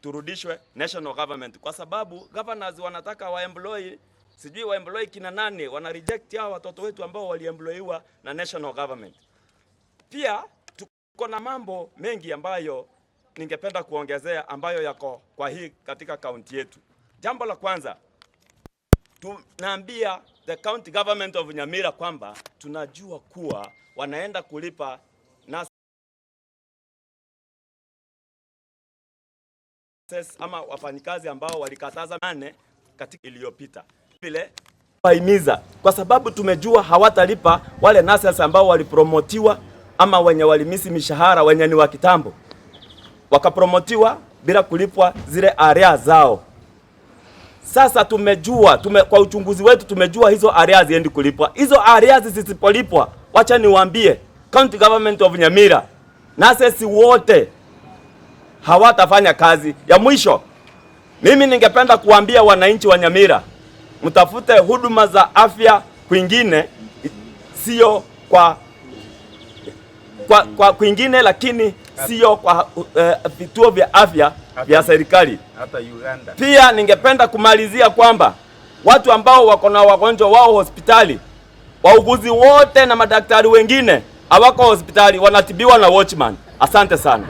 turudishwe national government, kwa sababu governors wanataka waemploy sijui waemploy kina nane, wana reject hao watoto wetu ambao waliemployiwa na national government. Pia tuko na mambo mengi ambayo ningependa kuongezea ambayo yako kwa hii katika kaunti yetu. Jambo la kwanza, tunaambia the county government of Nyamira kwamba tunajua kuwa wanaenda kulipa ama wafanyikazi ambao walikataza nane katika iliyopita. Vile wahimiza kwa sababu tumejua hawatalipa wale nurses ambao walipromotiwa ama wenye walimisi mishahara, wenye ni wa kitambo wakapromotiwa bila kulipwa zile area zao. Sasa tumejua kwa uchunguzi wetu tumejua hizo areas ziendi kulipwa. Hizo areas zisipolipwa, wacha niwaambie county government of Nyamira, nurses wote hawatafanya kazi. Ya mwisho, mimi ningependa kuambia wananchi wa Nyamira, mtafute huduma za afya kwingine, sio kwa kwingine, lakini sio kwa vituo vya afya vya serikali. Hata Uganda. Pia ningependa kumalizia kwamba watu ambao wako na wagonjwa wao hospitali, wauguzi wote na madaktari wengine hawako hospitali, wanatibiwa na watchman. Asante sana.